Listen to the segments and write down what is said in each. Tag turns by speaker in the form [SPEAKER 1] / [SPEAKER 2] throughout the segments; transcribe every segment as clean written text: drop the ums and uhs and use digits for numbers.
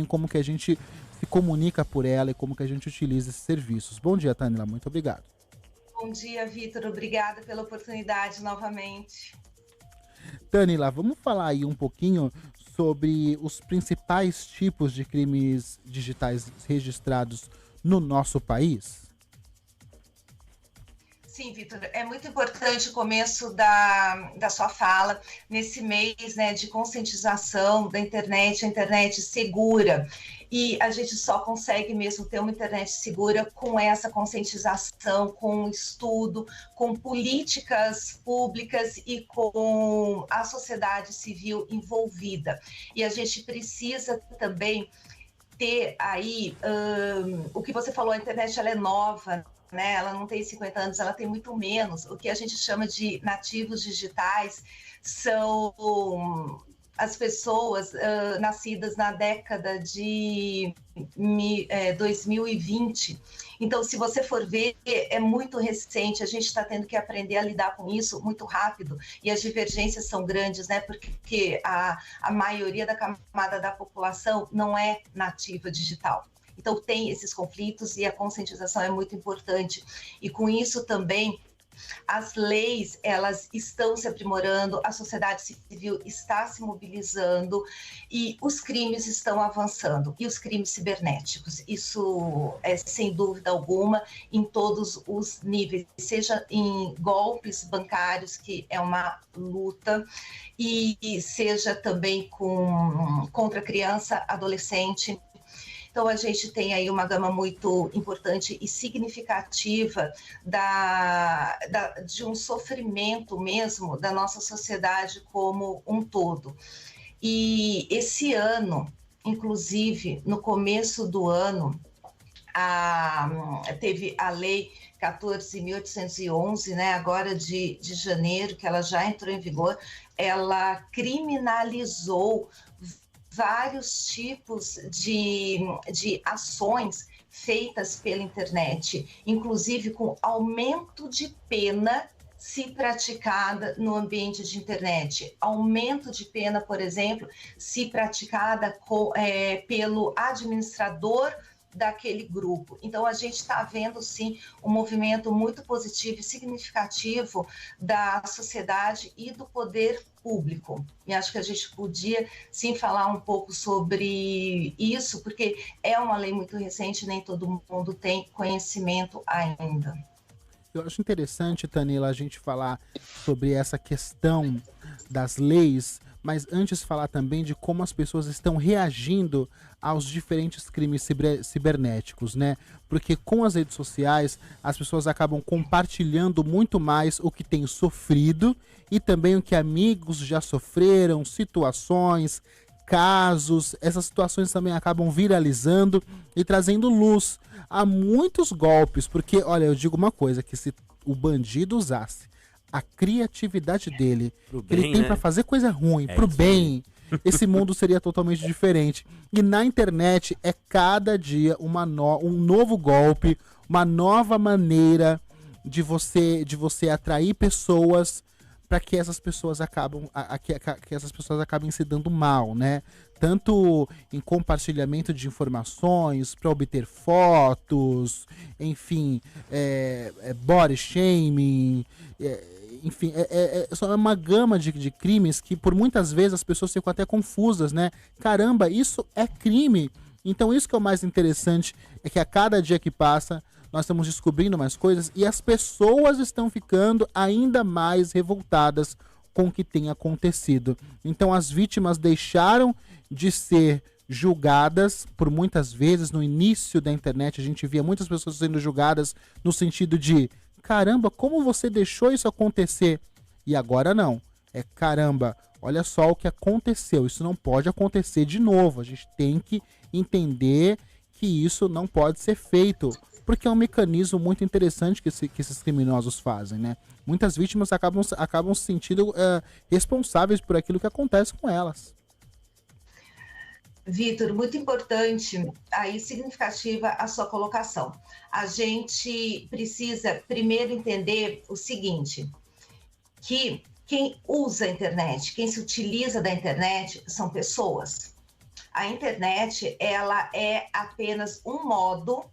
[SPEAKER 1] como que a gente se comunica por ela e como que a gente utiliza esses serviços. Bom dia, Tânila, muito obrigado.
[SPEAKER 2] Bom dia, Vitor. Obrigada pela oportunidade novamente.
[SPEAKER 1] Tânila, vamos falar aí um pouquinho sobre os principais tipos de crimes digitais registrados no nosso país?
[SPEAKER 2] Sim, Vitor, é muito importante o começo da sua fala, nesse mês, né, de conscientização da internet, a internet segura. E a gente só consegue mesmo ter uma internet segura com essa conscientização, com estudo, com políticas públicas e com a sociedade civil envolvida. E a gente precisa também ter aí, o que você falou, a internet ela é nova, né? Ela não tem 50 anos, ela tem muito menos. O que a gente chama de nativos digitais são as pessoas nascidas na década de 2020. Então, se você for ver, é muito recente, a gente está tendo que aprender a lidar com isso muito rápido, e as divergências são grandes, né? Porque a maioria da camada da população não é nativa digital. Então, tem esses conflitos e a conscientização é muito importante. E com isso também, as leis, elas estão se aprimorando, a sociedade civil está se mobilizando e os crimes estão avançando. E os crimes cibernéticos, isso é sem dúvida alguma em todos os níveis, seja em golpes bancários, que é uma luta, e seja também contra criança, adolescente. Então, a gente tem aí uma gama muito importante e significativa de um sofrimento mesmo da nossa sociedade como um todo. E esse ano, inclusive, no começo do ano, teve a lei 14.811, né, agora de janeiro, que ela já entrou em vigor, ela criminalizou vários tipos de ações feitas pela internet, inclusive com aumento de pena se praticada no ambiente de internet. Aumento de pena, por exemplo, se praticada pelo administrador daquele grupo. Então, a gente está vendo, sim, um movimento muito positivo e significativo da sociedade e do poder público. E acho que a gente podia, sim, falar um pouco sobre isso, porque é uma lei muito recente, nem todo mundo tem conhecimento ainda.
[SPEAKER 1] Eu acho interessante, Tanila, a gente falar sobre essa questão das leis, mas antes falar também de como as pessoas estão reagindo aos diferentes crimes cibernéticos, né? Porque com as redes sociais, as pessoas acabam compartilhando muito mais o que tem sofrido e também o que amigos já sofreram, situações, casos. Essas situações também acabam viralizando e trazendo luz a muitos golpes, porque, olha, eu digo uma coisa, que se o bandido usasse a criatividade dele, que ele tem, né, para fazer coisa ruim, pro bem, esse mundo seria totalmente diferente. E na internet é cada dia um novo golpe, uma nova maneira de você atrair pessoas para que essas pessoas acabem se dando mal, né? Tanto em compartilhamento de informações para obter fotos, enfim, body shaming, enfim, só é uma gama de crimes que por muitas vezes as pessoas ficam até confusas, né? Caramba, isso é crime. Então isso que é o mais interessante, é que a cada dia que passa nós estamos descobrindo mais coisas e as pessoas estão ficando ainda mais revoltadas com o que tem acontecido. Então as vítimas deixaram de ser julgadas por muitas vezes. No início da internet a gente via muitas pessoas sendo julgadas no sentido de: caramba, como você deixou isso acontecer? E agora não. É: caramba, olha só o que aconteceu, isso não pode acontecer de novo. A gente tem que entender que isso não pode ser feito, porque é um mecanismo muito interessante que esses criminosos fazem, né? Muitas vítimas acabam se sentindo responsáveis por aquilo que acontece com elas.
[SPEAKER 2] Vitor, muito importante, aí significativa a sua colocação. A gente precisa primeiro entender o seguinte, que quem usa a internet, quem se utiliza da internet são pessoas. a internet, ela é apenas um modo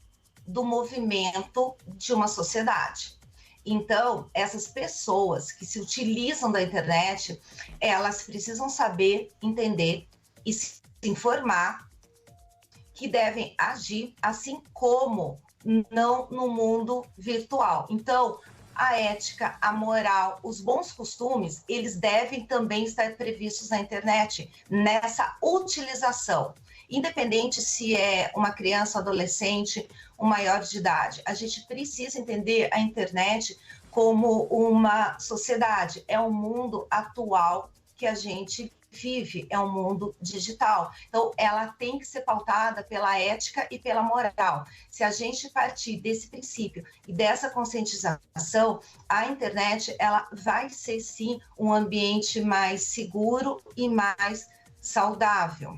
[SPEAKER 2] do movimento de uma sociedade. Então, essas pessoas que se utilizam da internet, elas precisam saber, entender e se informar que devem agir assim como não no mundo virtual. Então, a ética, a moral, os bons costumes, eles devem também estar previstos na internet, nessa utilização. Independente se é uma criança, adolescente, um maior de idade. A gente precisa entender a internet como uma sociedade. É o mundo atual que a gente vive, é um mundo digital. Então, ela tem que ser pautada pela ética e pela moral. Se a gente partir desse princípio e dessa conscientização, a internet, ela vai ser, sim, um ambiente mais seguro e mais saudável.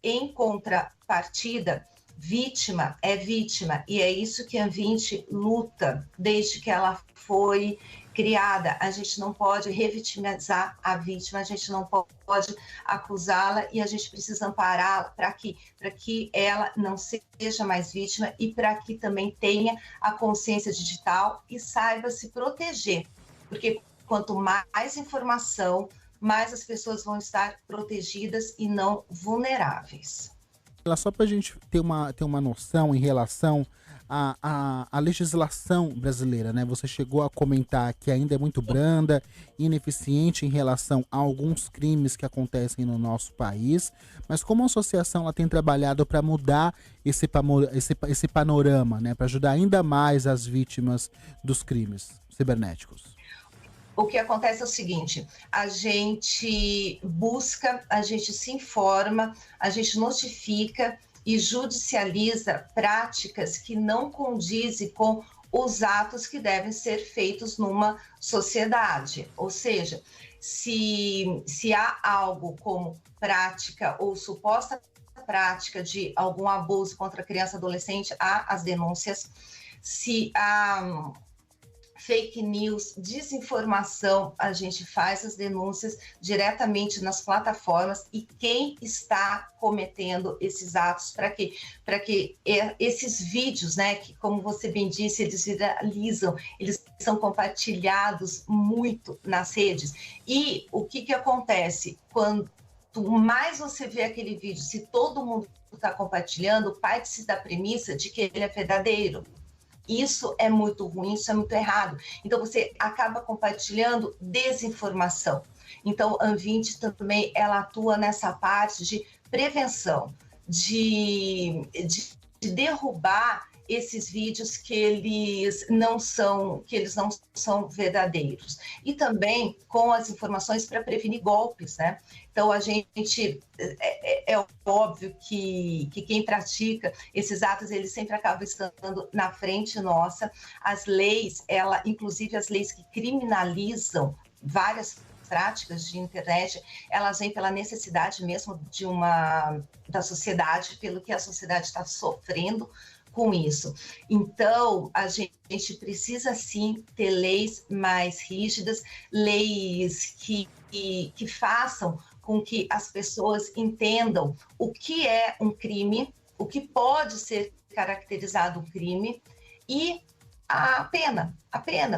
[SPEAKER 2] Em contrapartida, vítima é vítima, e é isso que a Anvinte luta desde que ela foi criada. A gente não pode revitimizar a vítima, a gente não pode acusá-la, e a gente precisa ampará-la para que ela não seja mais vítima e para que também tenha a consciência digital e saiba se proteger, porque quanto mais informação, mais as pessoas vão estar protegidas e não vulneráveis.
[SPEAKER 1] Só para a gente ter uma noção em relação à legislação brasileira, né? Você chegou a comentar que ainda é muito branda, ineficiente em relação a alguns crimes que acontecem no nosso país, mas como a associação ela tem trabalhado para mudar esse panorama, né? Para ajudar ainda mais as vítimas dos crimes cibernéticos?
[SPEAKER 2] O que acontece é o seguinte, a gente busca, a gente se informa, a gente notifica e judicializa práticas que não condizem com os atos que devem ser feitos numa sociedade. Ou seja, se há algo como prática ou suposta prática de algum abuso contra criança e adolescente, há as denúncias. Se há fake news, desinformação, a gente faz as denúncias diretamente nas plataformas, e quem está cometendo esses atos, para que esses vídeos, né, que como você bem disse, eles viralizam, eles são compartilhados muito nas redes. E o que acontece? Quanto mais você vê aquele vídeo, se todo mundo está compartilhando, parte-se da premissa de que ele é verdadeiro. Isso é muito ruim, isso é muito errado. Então, você acaba compartilhando desinformação. Então, a Anvinte também, ela atua nessa parte de prevenção, de derrubar esses vídeos que eles não são verdadeiros. E também com as informações para prevenir golpes, né? Então, a gente, é óbvio que quem pratica esses atos, ele sempre acaba estando na frente nossa. As leis, inclusive as leis que criminalizam várias práticas de internet, elas vêm pela necessidade mesmo da sociedade, pelo que a sociedade está sofrendo com isso. Então, a gente precisa sim ter leis mais rígidas, leis que façam com que as pessoas entendam o que é um crime, o que pode ser caracterizado um crime, e a pena,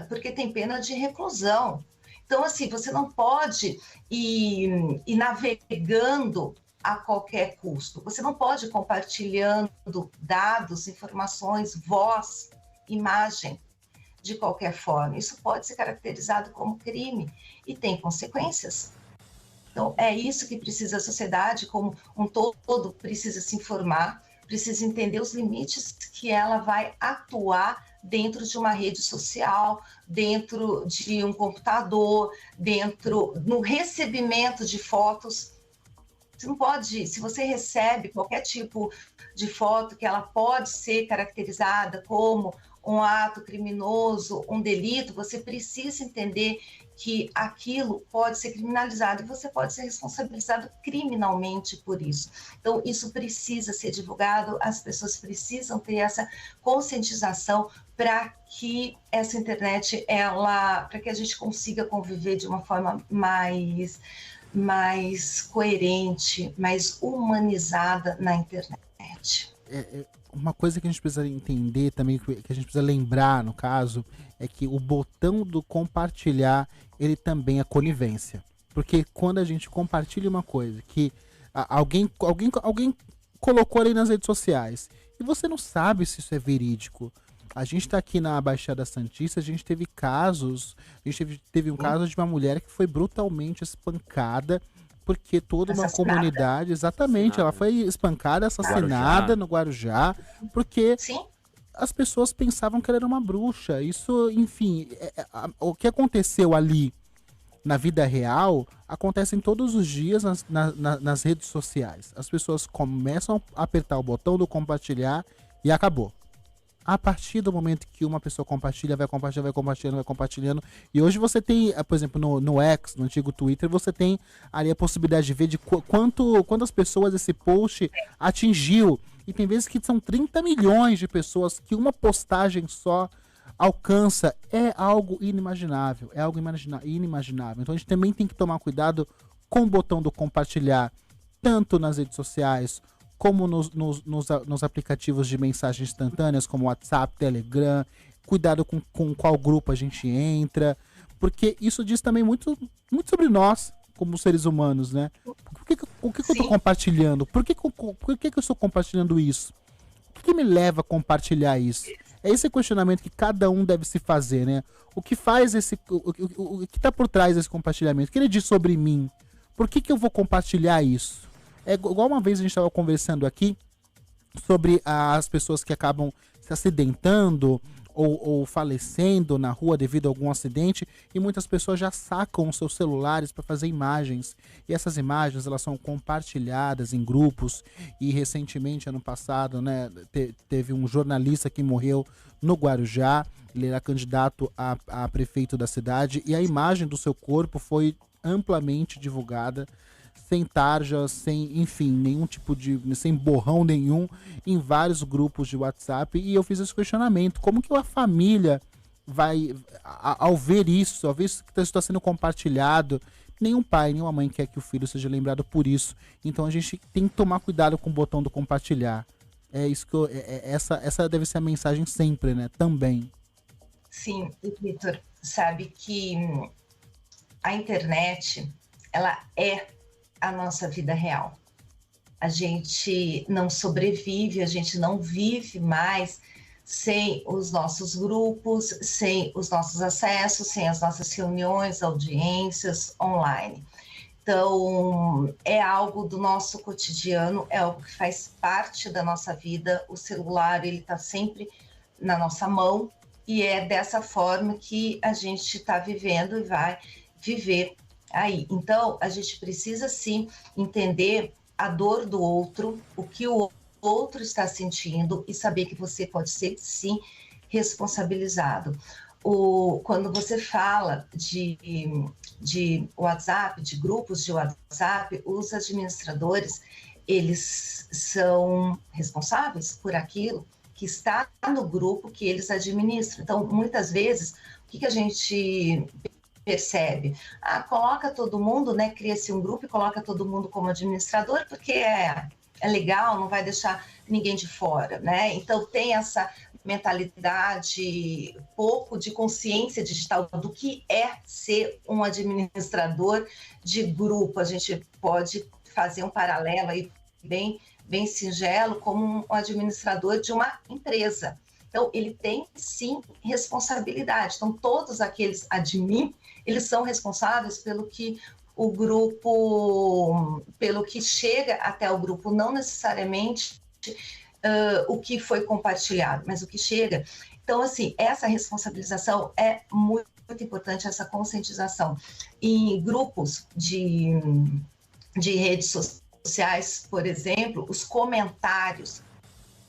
[SPEAKER 2] porque tem pena de reclusão. Então, assim, você não pode ir navegando a qualquer custo. Você não pode ir compartilhando dados, informações, voz, imagem, de qualquer forma. Isso pode ser caracterizado como crime e tem consequências. Então, é isso que precisa a sociedade, como um todo, precisa se informar, precisa entender os limites que ela vai atuar dentro de uma rede social, dentro de um computador, no recebimento de fotos. Você não pode, se você recebe qualquer tipo de foto que ela pode ser caracterizada como um ato criminoso, um delito, você precisa entender que aquilo pode ser criminalizado e você pode ser responsabilizado criminalmente por isso. Então, isso precisa ser divulgado, as pessoas precisam ter essa conscientização para que essa internet, para que a gente consiga conviver de uma forma mais mais coerente, mais humanizada na internet.
[SPEAKER 1] Uma coisa que a gente precisa entender também, que a gente precisa lembrar, no caso, é que o botão do compartilhar, ele também é conivência. Porque quando a gente compartilha uma coisa que alguém colocou ali nas redes sociais, e você não sabe se isso é verídico. A gente tá aqui na Baixada Santista, a gente teve casos, teve um caso de uma mulher que foi brutalmente espancada, porque toda uma comunidade, exatamente, ela foi espancada, assassinada no Guarujá, porque as pessoas pensavam que ela era uma bruxa. Isso, enfim, o que aconteceu ali na vida real acontece todos os dias nas redes sociais. As pessoas começam a apertar o botão do compartilhar e acabou. A partir do momento que uma pessoa compartilha, vai compartilhando. E hoje você tem, por exemplo, no X, no antigo Twitter, você tem ali a possibilidade de ver de quantas pessoas esse post atingiu. E tem vezes que são 30 milhões de pessoas que uma postagem só alcança. É algo inimaginável. É algo inimaginável. Então a gente também tem que tomar cuidado com o botão do compartilhar, tanto nas redes sociais, como nos aplicativos de mensagens instantâneas, como WhatsApp, Telegram. Cuidado com qual grupo a gente entra, porque isso diz também muito sobre nós, como seres humanos, né? O que eu estou compartilhando? Por que eu estou compartilhando isso? O que me leva a compartilhar isso? É esse questionamento que cada um deve se fazer, né? O que faz o que está por trás desse compartilhamento? O que ele diz sobre mim? Por que eu vou compartilhar isso? É igual uma vez a gente estava conversando aqui sobre as pessoas que acabam se acidentando ou falecendo na rua devido a algum acidente, e muitas pessoas já sacam os seus celulares para fazer imagens, e essas imagens elas são compartilhadas em grupos. E recentemente, ano passado, né, teve um jornalista que morreu no Guarujá. Ele era candidato a prefeito da cidade, e a imagem do seu corpo foi amplamente divulgada, sem tarja, sem, enfim, nenhum tipo sem borrão nenhum, em vários grupos de WhatsApp. E eu fiz esse questionamento: como que a família vai, ao ver isso, ao ver isso que está sendo compartilhado, nenhum pai, nenhuma mãe quer que o filho seja lembrado por isso. Então a gente tem que tomar cuidado com o botão do compartilhar. É isso que essa deve ser a mensagem sempre, né? Também.
[SPEAKER 2] Sim, Vitor, sabe que a internet, ela é a nossa vida real. A gente não sobrevive, a gente não vive mais sem os nossos grupos, sem os nossos acessos, sem as nossas reuniões, audiências online. Então, é algo do nosso cotidiano, é algo que faz parte da nossa vida. O celular, ele está sempre na nossa mão, e é dessa forma que a gente está vivendo e vai viver aí. Então, a gente precisa sim entender a dor do outro, o que o outro está sentindo, e saber que você pode ser sim responsabilizado. Quando você fala de WhatsApp, de grupos de WhatsApp, os administradores, eles são responsáveis por aquilo que está no grupo que eles administram. Então, muitas vezes, o que a gente percebe? Coloca todo mundo, né? Cria-se um grupo e coloca todo mundo como administrador, porque é legal, não vai deixar ninguém de fora, né? Então tem essa mentalidade, pouco de consciência digital do que é ser um administrador de grupo. A gente pode fazer um paralelo aí bem singelo, como um administrador de uma empresa. Então, ele tem, sim, responsabilidade. Então, todos aqueles admin, eles são responsáveis pelo que o grupo, pelo que chega até o grupo, não necessariamente o que foi compartilhado, mas o que chega. Então, assim, essa responsabilização é muito importante, essa conscientização. Em grupos de redes sociais, por exemplo, os comentários,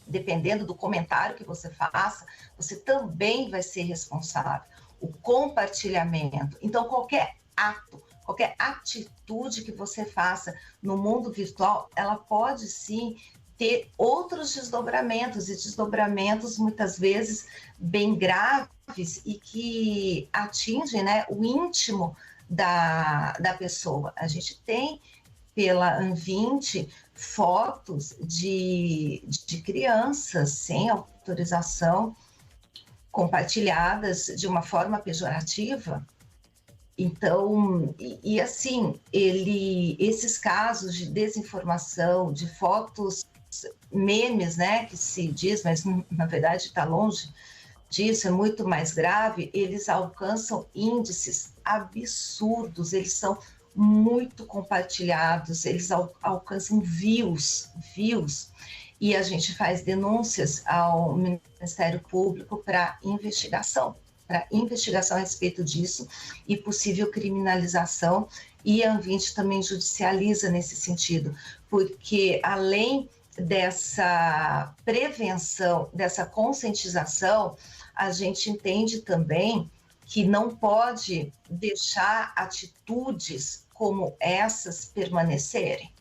[SPEAKER 2] dependendo do comentário que você faça, você também vai ser responsável. O compartilhamento. Então, qualquer ato, qualquer atitude que você faça no mundo virtual, ela pode sim ter outros desdobramentos, e desdobramentos muitas vezes bem graves e que atingem, né, o íntimo da pessoa. A gente tem pela Anvinte fotos de crianças sem autorização compartilhadas de uma forma pejorativa. Então, assim, esses casos de desinformação, de fotos, memes, né, que se diz, mas na verdade está longe disso, é muito mais grave, eles alcançam índices absurdos, eles são muito compartilhados, eles alcançam views, e a gente faz denúncias ao Ministério Público para investigação a respeito disso e possível criminalização, e a Anvinte também judicializa nesse sentido, porque além dessa prevenção, dessa conscientização, a gente entende também que não pode deixar atitudes como essas permanecerem.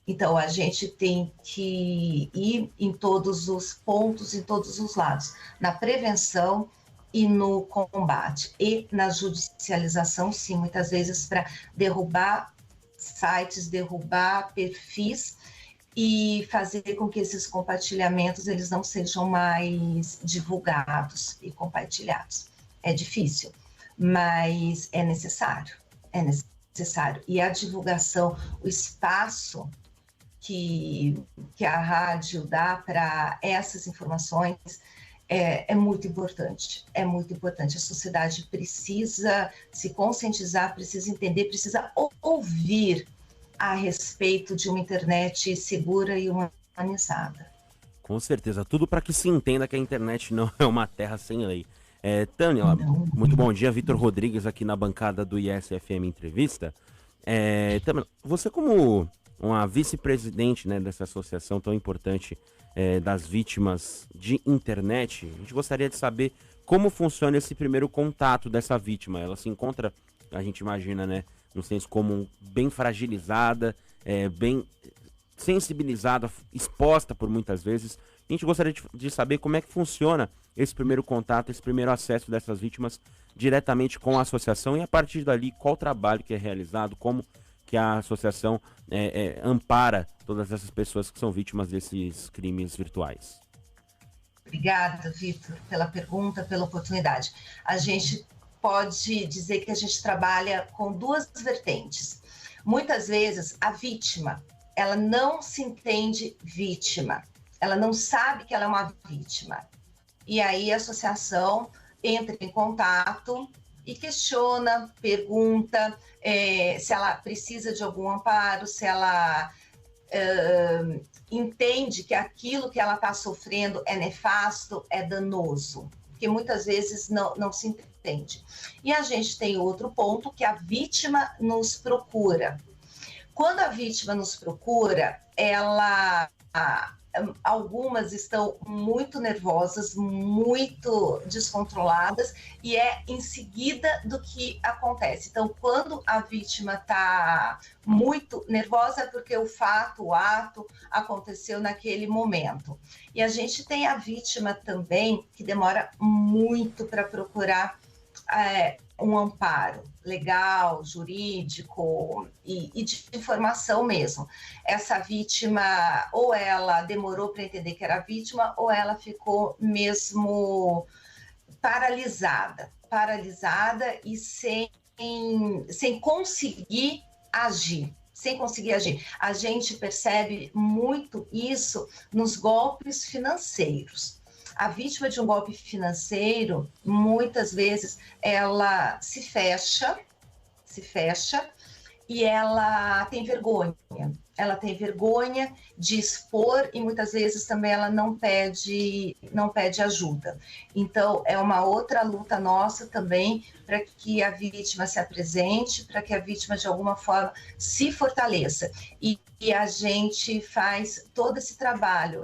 [SPEAKER 2] Então, a gente tem que ir em todos os pontos, em todos os lados, na prevenção e no combate, e na judicialização, sim, muitas vezes para derrubar sites, derrubar perfis e fazer com que esses compartilhamentos eles não sejam mais divulgados e compartilhados. É difícil, mas é necessário, E a divulgação, o espaço que a rádio dá para essas informações é muito importante, A sociedade precisa se conscientizar, precisa entender, precisa ouvir a respeito de uma internet segura e humanizada.
[SPEAKER 3] Com certeza, tudo para que se entenda que a internet não é uma terra sem lei. Tânia, muito bom dia, Vitor Rodrigues aqui na bancada do ISFM Entrevista. Tânia, você como uma vice-presidente, né, dessa associação tão importante das vítimas de internet, a gente gostaria de saber como funciona esse primeiro contato dessa vítima. Ela se encontra, a gente imagina, né, no senso comum, bem fragilizada, bem sensibilizada, exposta por muitas vezes. A gente gostaria de saber como é que funciona esse primeiro contato, esse primeiro acesso dessas vítimas diretamente com a associação, e a partir dali, qual o trabalho que é realizado, como que a associação ampara todas essas pessoas que são vítimas desses crimes virtuais.
[SPEAKER 2] Obrigada, Vitor, pela pergunta, pela oportunidade. A gente pode dizer que a gente trabalha com duas vertentes. Muitas vezes, a vítima, ela não se entende vítima, ela não sabe que ela é uma vítima. E aí a associação entra em contato e questiona, pergunta se ela precisa de algum amparo, se ela entende que aquilo que ela está sofrendo é nefasto, é danoso, porque muitas vezes não se entende. E a gente tem outro ponto, que a vítima nos procura. Quando a vítima nos procura, algumas estão muito nervosas, muito descontroladas, e é em seguida do que acontece. Então, quando a vítima está muito nervosa, é porque o ato aconteceu naquele momento. E a gente tem a vítima também que demora muito para procurar um amparo legal, jurídico e de informação mesmo. Essa vítima, ou ela demorou para entender que era vítima, ou ela ficou mesmo paralisada e sem conseguir agir. A gente percebe muito isso nos golpes financeiros. A vítima de um golpe financeiro, muitas vezes, ela se fecha e ela tem vergonha. Ela tem vergonha de expor e muitas vezes também ela não pede ajuda. Então, é uma outra luta nossa também para que a vítima se apresente, para que a vítima, de alguma forma, se fortaleça. E a gente faz todo esse trabalho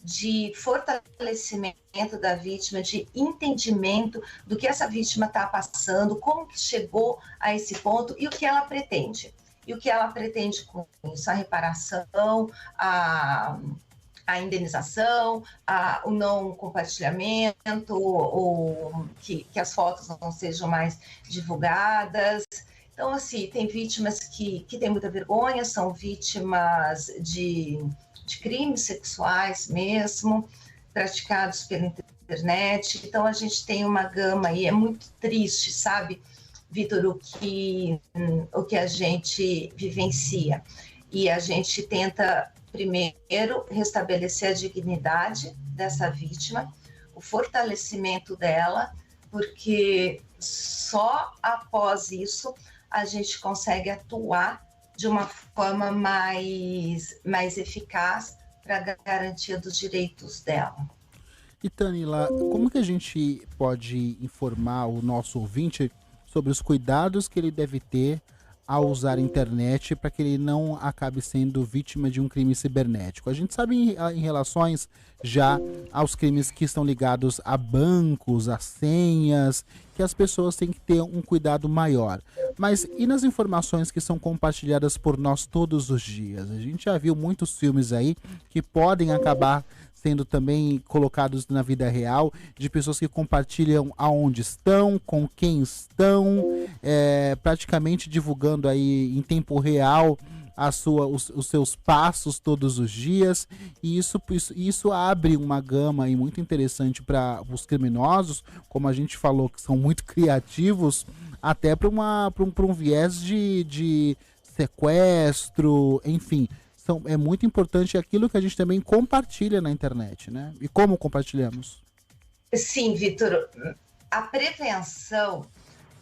[SPEAKER 2] de fortalecimento da vítima, de entendimento do que essa vítima está passando, como que chegou a esse ponto e o que ela pretende. E o que ela pretende com isso? A reparação, a a indenização, o não compartilhamento, ou que as fotos não sejam mais divulgadas. Então, assim, tem vítimas que têm muita vergonha, são vítimas de crimes sexuais mesmo, praticados pela internet. Então, a gente tem uma gama aí, é muito triste, sabe, Vitor, o que a gente vivencia. E a gente tenta, primeiro, restabelecer a dignidade dessa vítima, o fortalecimento dela, porque só após isso a gente consegue atuar de uma forma mais eficaz para a garantia dos direitos dela.
[SPEAKER 1] E Tanila, como que a gente pode informar o nosso ouvinte sobre os cuidados que ele deve ter ao usar a internet para que ele não acabe sendo vítima de um crime cibernético? A gente sabe em relações já aos crimes que estão ligados a bancos, a senhas, que as pessoas têm que ter um cuidado maior. Mas e nas informações que são compartilhadas por nós todos os dias? A gente já viu muitos filmes aí que podem acabar sendo também colocados na vida real, de pessoas que compartilham aonde estão, com quem estão, praticamente divulgando aí em tempo real os seus passos todos os dias, e isso abre uma gama aí muito interessante para os criminosos, como a gente falou, que são muito criativos, até para um viés de sequestro, enfim. É muito importante aquilo que a gente também compartilha na internet, né? E como compartilhamos?
[SPEAKER 2] Sim, Vitor, a prevenção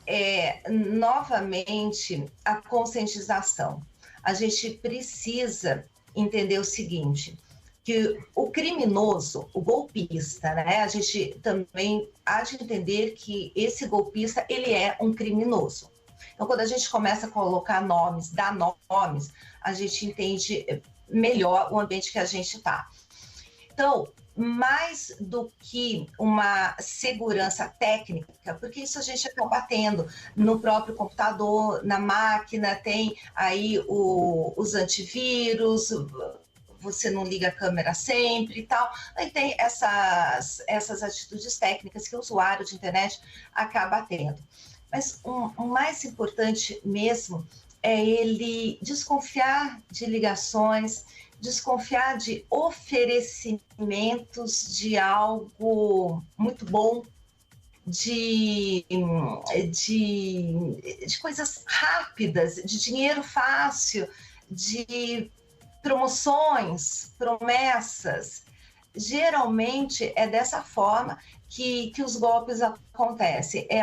[SPEAKER 2] é, novamente, a conscientização. A gente precisa entender o seguinte, que o criminoso, o golpista, né? A gente também há de entender que esse golpista, ele é um criminoso. Então, quando a gente começa a colocar nomes, dar nomes, a gente entende melhor o ambiente que a gente está. Então, mais do que uma segurança técnica, porque isso a gente acaba tendo no próprio computador, na máquina, tem aí os antivírus, você não liga a câmera sempre e tal. Aí tem essas atitudes técnicas que o usuário de internet acaba tendo. Mas o mais importante mesmo é ele desconfiar de ligações, desconfiar de oferecimentos de algo muito bom, de coisas rápidas, de dinheiro fácil, de promoções, promessas. Geralmente é dessa forma que os golpes acontecem. É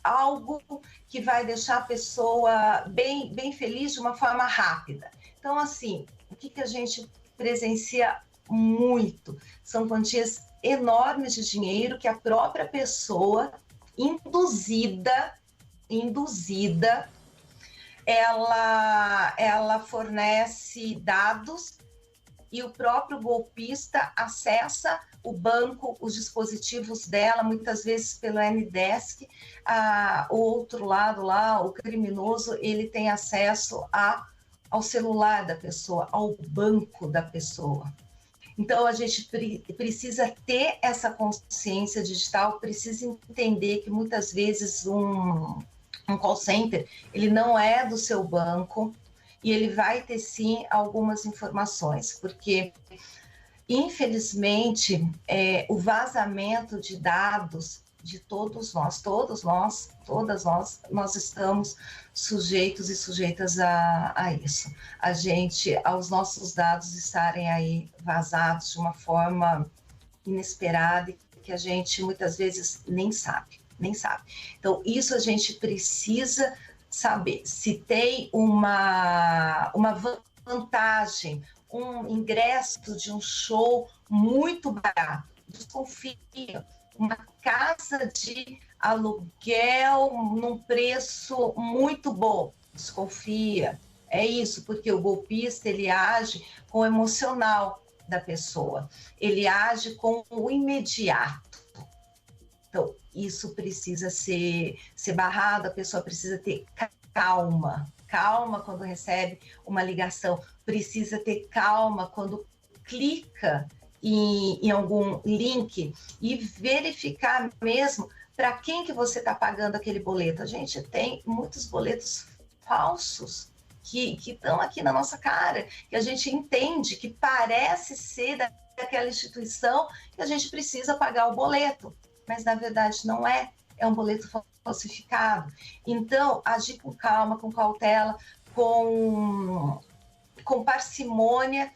[SPEAKER 2] algo que vai deixar a pessoa bem feliz de uma forma rápida. Então, assim, o que a gente presencia muito? São quantias enormes de dinheiro que a própria pessoa, induzida, ela fornece dados e o próprio golpista acessa o banco, os dispositivos dela, muitas vezes pelo Ndesk. O outro lado lá, o criminoso, ele tem acesso ao celular da pessoa, ao banco da pessoa. Então, a gente precisa ter essa consciência digital, precisa entender que muitas vezes um call center, ele não é do seu banco, e ele vai ter, sim, algumas informações, porque, infelizmente, o vazamento de dados de todas nós estamos sujeitos e sujeitas a isso. Aos nossos dados estarem aí vazados de uma forma inesperada, que a gente, muitas vezes, nem sabe. Então, isso a gente precisa saber. Se tem uma vantagem, um ingresso de um show muito barato, desconfia. Uma casa de aluguel num preço muito bom, desconfia. É isso, porque o golpista, ele age com o emocional da pessoa, ele age com o imediato. Então, isso precisa ser barrado, a pessoa precisa ter calma quando recebe uma ligação, precisa ter calma quando clica em algum link e verificar mesmo para quem que você está pagando aquele boleto. A gente tem muitos boletos falsos que estão aqui na nossa cara, que a gente entende que parece ser daquela instituição que a gente precisa pagar o boleto, mas na verdade não é, é um boleto falsificado. Então, agir com calma, com cautela, com parcimônia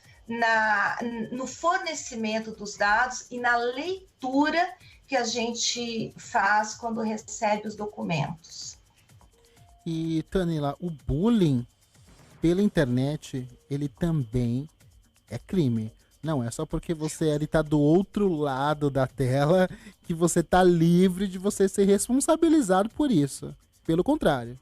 [SPEAKER 2] no fornecimento dos dados e na leitura que a gente faz quando recebe os documentos.
[SPEAKER 1] E, Tanila, o bullying pela internet, ele também é crime. Não é só porque você está do outro lado da tela que você está livre de você ser responsabilizado por isso. Pelo contrário.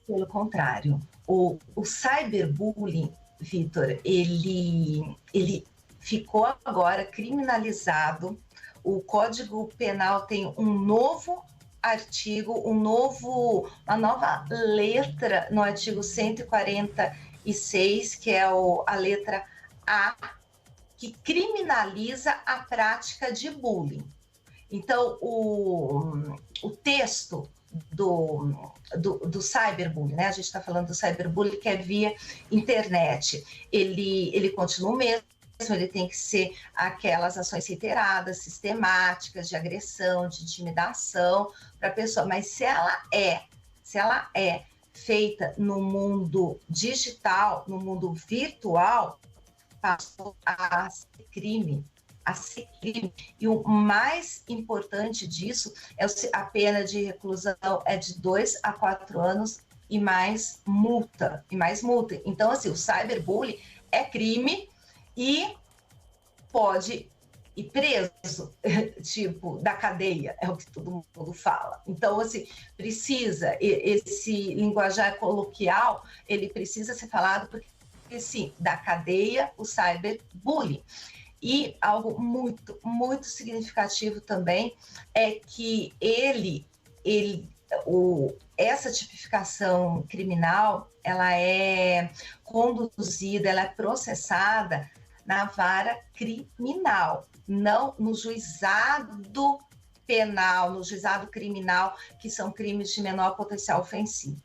[SPEAKER 2] Pelo contrário. O cyberbullying, Vitor, ele ficou agora criminalizado. O Código Penal tem um novo artigo, uma nova letra no artigo 146, que é a letra A, que criminaliza a prática de bullying. Então, o texto do cyberbullying, né? A gente está falando do cyberbullying que é via internet. Ele continua o mesmo, ele tem que ser aquelas ações reiteradas, sistemáticas, de agressão, de intimidação para a pessoa. Mas se ela é feita no mundo digital, no mundo virtual, passou a ser crime. E o mais importante disso é a pena de reclusão é de 2 a 4 anos e mais multa. Então, assim, o cyberbullying é crime e pode ir preso, tipo, da cadeia, é o que todo mundo fala. Então, assim, esse linguajar coloquial, ele precisa ser falado porque, sim, da cadeia, o cyberbullying. E algo muito, muito significativo também é que essa tipificação criminal, ela é conduzida, ela é processada na vara criminal, não no juizado penal, no juizado criminal, que são crimes de menor potencial ofensivo.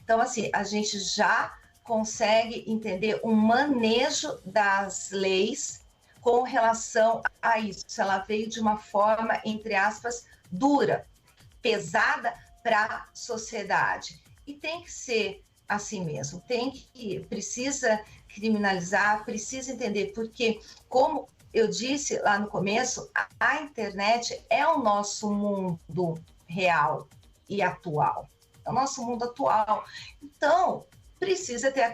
[SPEAKER 2] Então, assim, a gente já consegue entender um manejo das leis com relação a isso. Se ela veio de uma forma, entre aspas, dura, pesada para a sociedade. E tem que ser assim mesmo, precisa criminalizar, precisa entender, porque, como eu disse lá no começo, a internet é o nosso mundo real e atual. É o nosso mundo atual. Então, precisa ter a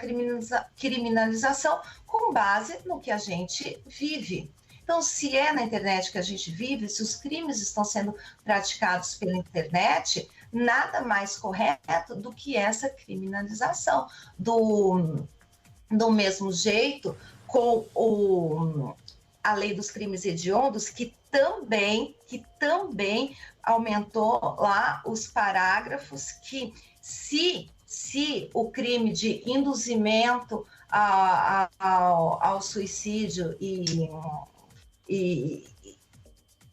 [SPEAKER 2] criminalização com base no que a gente vive. Então, se é na internet que a gente vive, se os crimes estão sendo praticados pela internet, nada mais correto do que essa criminalização. Do mesmo jeito, com a lei dos crimes hediondos, que também aumentou lá os parágrafos que, se o crime de induzimento ao suicídio e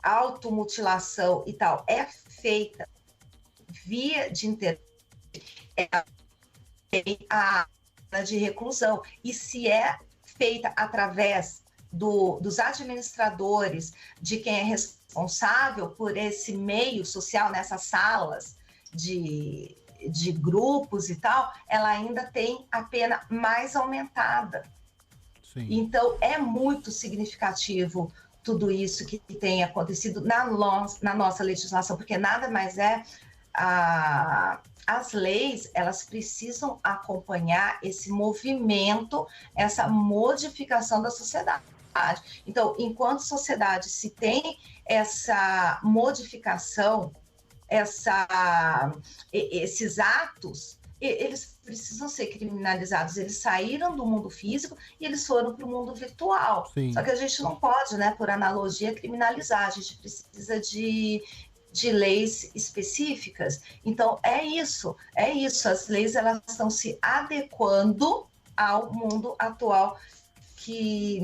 [SPEAKER 2] automutilação e tal é feita via de internet, tem a pena de reclusão. E se é feita através dos administradores, de quem é responsável por esse meio social, nessas salas de grupos e tal, ela ainda tem a pena mais aumentada. Sim. Então, é muito significativo tudo isso que tem acontecido na nossa legislação, porque nada mais é... As leis, elas precisam acompanhar esse movimento, essa modificação da sociedade. Então, enquanto sociedade se tem essa modificação, esses atos, eles precisam ser criminalizados. Eles saíram do mundo físico e eles foram para o mundo virtual. Sim. Só que a gente não pode, né, por analogia, criminalizar. A gente precisa de leis específicas. Então, é isso. As leis, elas estão se adequando ao mundo atual que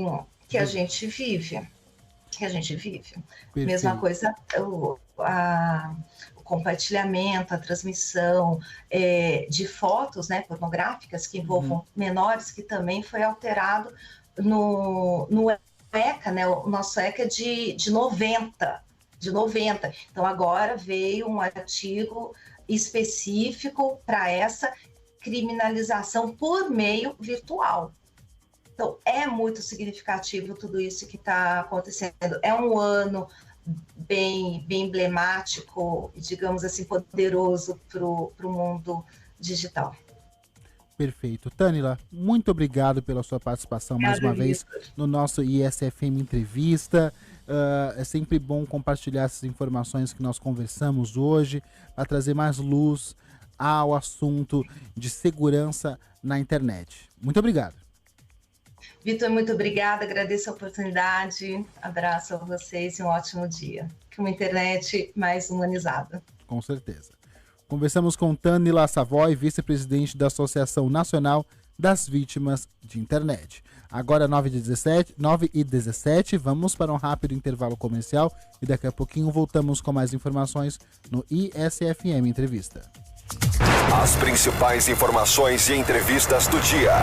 [SPEAKER 2] que a gente vive.
[SPEAKER 1] Perfeito.
[SPEAKER 2] Mesma coisa, o compartilhamento, a transmissão de fotos, né, pornográficas que envolvam menores, que também foi alterado no ECA, né? O nosso ECA é de 90. Então agora veio um artigo específico para essa criminalização por meio virtual. Então, é muito significativo tudo isso que está acontecendo. É um ano bem emblemático, digamos assim, poderoso para o mundo digital.
[SPEAKER 1] Perfeito. Tânila, muito obrigado pela sua participação mais uma vez no nosso ISFM Entrevista. É sempre bom compartilhar essas informações que nós conversamos hoje para trazer mais luz ao assunto de segurança na internet. Muito obrigado.
[SPEAKER 2] Vitor, muito obrigada, agradeço a oportunidade, abraço a vocês e um ótimo dia. Que uma internet mais humanizada.
[SPEAKER 1] Com certeza. Conversamos com Tânila Savoy, vice-presidente da Associação Nacional das Vítimas de Internet. Agora 9h17, vamos para um rápido intervalo comercial e daqui a pouquinho voltamos com mais informações no ISFM Entrevista.
[SPEAKER 4] As principais informações e entrevistas do dia.